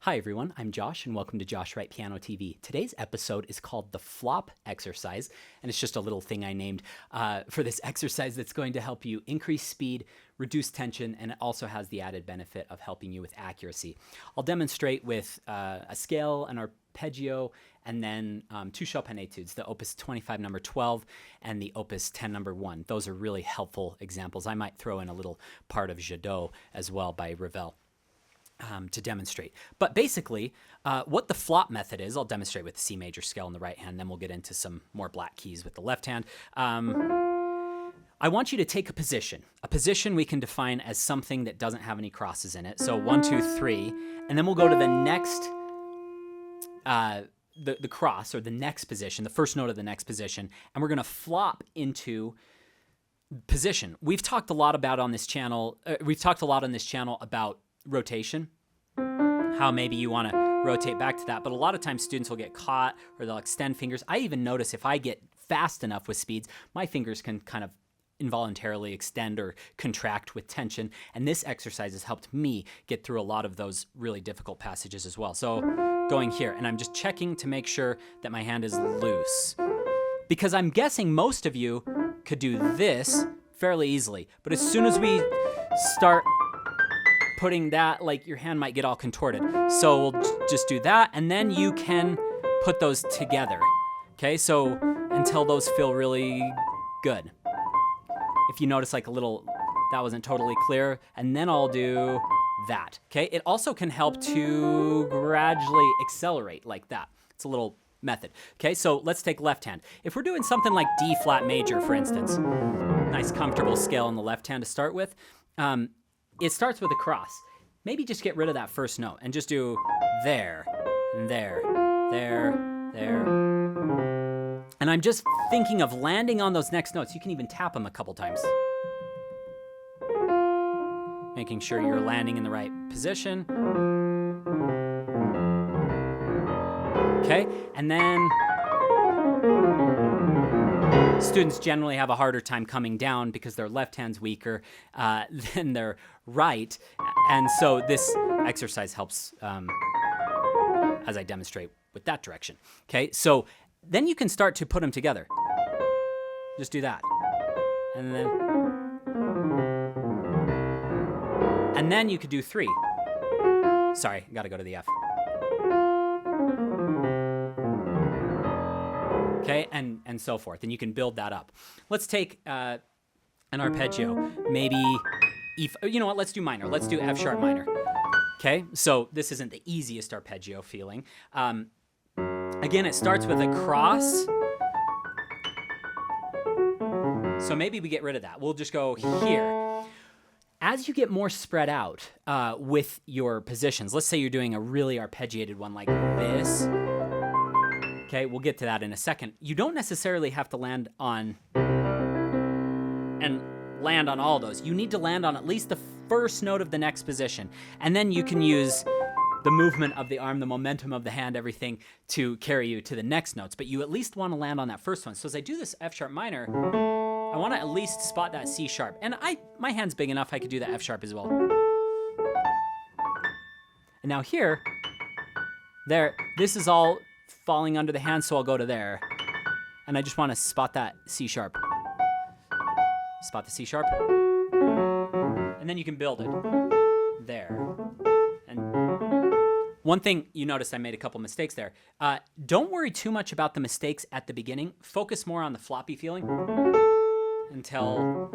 Hi everyone, I'm Josh and welcome to Josh Wright Piano TV. Today's episode is called the flop exercise, and it's just a little thing I named for this exercise that's going to help you increase speed, reduce tension, and it also has the added benefit of helping you with accuracy. I'll demonstrate with a scale, an arpeggio, and then two Chopin etudes, the Opus 25 number 12 and the Opus 10 number 1. Those are really helpful examples. I might throw in a little part of Jadot as well by Ravel. To demonstrate. But basically, what the flop method is, I'll demonstrate with the C major scale in the right hand, then we'll get into some more black keys with the left hand. I want you to take a position. A position we can define as something that doesn't have any crosses in it. So 1, 2, 3, and then we'll go to the next, the cross, or the next position, the first note of the next position, and we're going to flop into position. We've talked a lot about on this channel, about rotation, how maybe you want to rotate back to that, but a lot of times students will get caught or they'll extend fingers. I even notice if I get fast enough with speeds, my fingers can kind of involuntarily extend or contract with tension, and this exercise has helped me get through a lot of those really difficult passages as well. So going here, and I'm just checking to make sure that my hand is loose, because I'm guessing most of you could do this fairly easily, but as soon as we start putting that, like, your hand might get all contorted. So we'll just do that, and then you can put those together. Okay, so until those feel really good. If you notice like a little, that wasn't totally clear, and then I'll do that. Okay, it also can help to gradually accelerate like that. It's a little method. Okay, so let's take left hand. If we're doing something like D flat major, for instance, nice comfortable scale on the left hand to start with, it starts with a cross. Maybe just get rid of that first note and just do there, there, there, there. And I'm just thinking of landing on those next notes. You can even tap them a couple times. Making sure you're landing in the right position. Okay, and then students generally have a harder time coming down because their left hand's weaker than their right, and so this exercise helps as I demonstrate with that direction. Okay, so then you can start to put them together. Just do that, and then you could do 3. Sorry, I gotta go to the F. Okay, and so forth, and you can build that up. Let's take an arpeggio, maybe you know what, let's do minor. Let's do F sharp minor. Okay, so this isn't the easiest arpeggio feeling. Again, it starts with a cross. So maybe we get rid of that. We'll just go here. As you get more spread out with your positions, let's say you're doing a really arpeggiated one like this. Okay, we'll get to that in a second. You don't necessarily have to land on all those. You need to land on at least the first note of the next position. And then you can use the movement of the arm, the momentum of the hand, everything to carry you to the next notes. But you at least want to land on that first one. So as I do this F sharp minor, I want to at least spot that C sharp. And my hand's big enough I could do that F sharp as well. And now here, there, this is all falling under the hand, so I'll go to there. And I just want to spot that C sharp. Spot the C sharp. And then you can build it. There. And one thing you notice, I made a couple mistakes there. Don't worry too much about the mistakes at the beginning. Focus more on the floppy feeling until,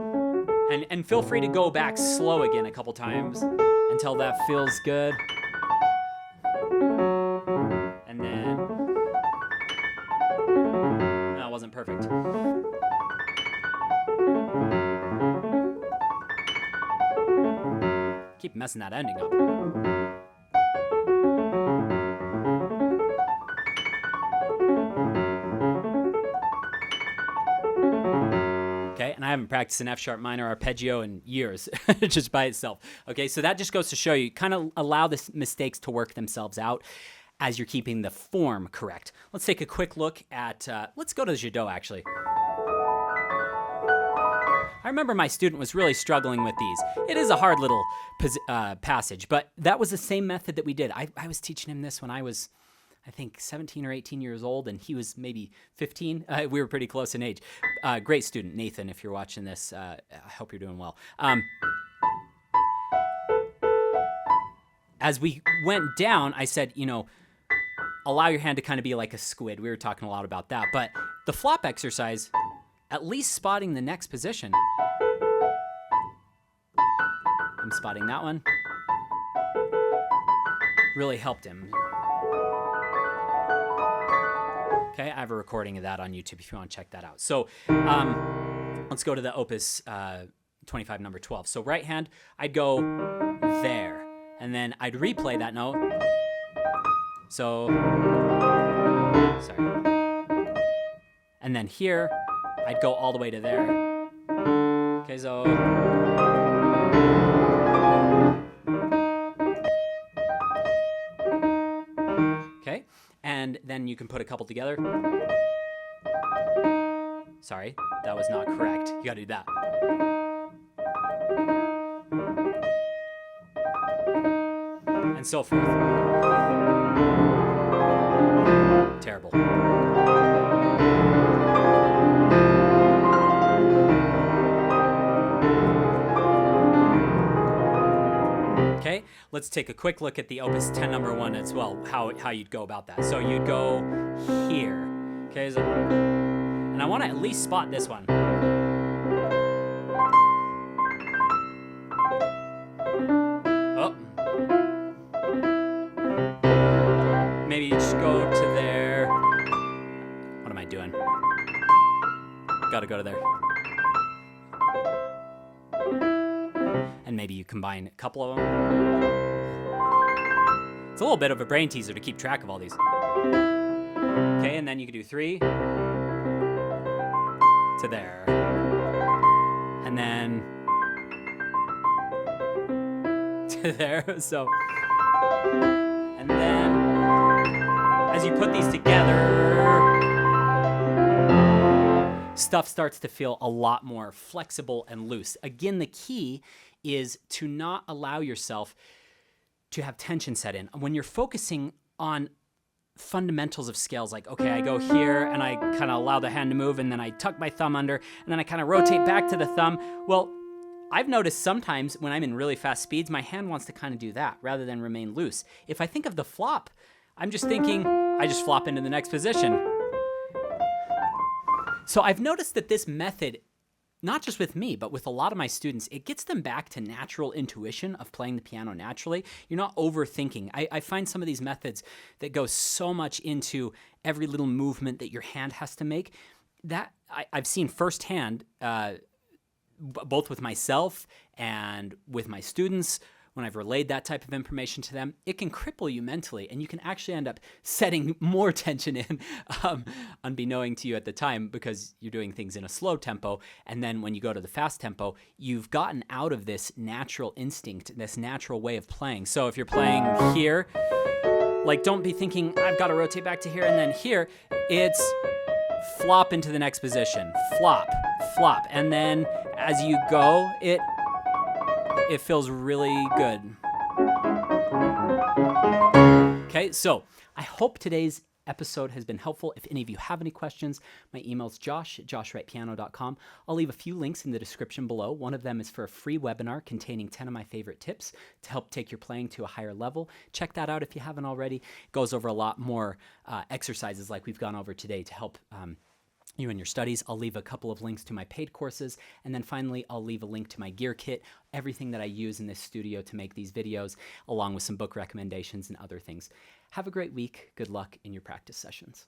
and feel free to go back slow again a couple times until that feels good. And then, that wasn't perfect. Keep messing that ending up. Okay, and I haven't practiced an F sharp minor arpeggio in years, just by itself. Okay, so that just goes to show you, kind of allow the mistakes to work themselves out as you're keeping the form correct. Let's take a quick look at, let's go to Jadot actually. I remember my student was really struggling with these. It is a hard little passage, but that was the same method that we did. I was teaching him this when I was, I think, 17 or 18 years old, and he was maybe 15. We were pretty close in age. Great student, Nathan, if you're watching this. I hope you're doing well. As we went down, I said, allow your hand to kind of be like a squid. We were talking a lot about that. But the flop exercise, at least spotting the next position. I'm spotting that one. Really helped him. Okay, I have a recording of that on YouTube if you want to check that out. So let's go to the Opus 25, number 12. So right hand, I'd go there. And then I'd replay that note. So, sorry. And then here, I'd go all the way to there. Okay, so. Okay, and then you can put a couple together. Sorry, that was not correct. You gotta do that. And so forth. Terrible. Okay, let's take a quick look at the Opus 10 number 1 as well, how you'd go about that. So you'd go here. Okay, so, and I want to at least spot this one. Maybe just go to there. What am I doing? Gotta go to there. And maybe you combine a couple of them. It's a little bit of a brain teaser to keep track of all these. Okay, and then you can do 3 to there. And then to there. So, and then as you put these together, stuff starts to feel a lot more flexible and loose. Again, the key is to not allow yourself to have tension set in. When you're focusing on fundamentals of scales, like, okay, I go here and I kind of allow the hand to move and then I tuck my thumb under and then I kind of rotate back to the thumb. Well, I've noticed sometimes when I'm in really fast speeds, my hand wants to kind of do that rather than remain loose. If I think of the flop, I'm just thinking, I just flop into the next position. So I've noticed that this method, not just with me, but with a lot of my students, it gets them back to natural intuition of playing the piano naturally. You're not overthinking. I find some of these methods that go so much into every little movement that your hand has to make, that I've seen firsthand, both with myself and with my students, when I've relayed that type of information to them, it can cripple you mentally, and you can actually end up setting more tension in, unbeknown to you at the time, because you're doing things in a slow tempo, and then when you go to the fast tempo, you've gotten out of this natural instinct, this natural way of playing. So if you're playing here, like, don't be thinking, I've got to rotate back to here and then here. It's flop into the next position, flop, flop, and then as you go, it feels really good. Okay, so I hope today's episode has been helpful. If any of you have any questions, my email's josh@joshwrightpiano.com. I'll leave a few links in the description below. One of them is for a free webinar containing 10 of my favorite tips to help take your playing to a higher level. Check that out if you haven't already. It goes over a lot more exercises like we've gone over today to help you in your studies. I'll leave a couple of links to my paid courses, and then finally I'll leave a link to my gear kit, everything that I use in this studio to make these videos, along with some book recommendations and other things. Have a great week. Good luck in your practice sessions.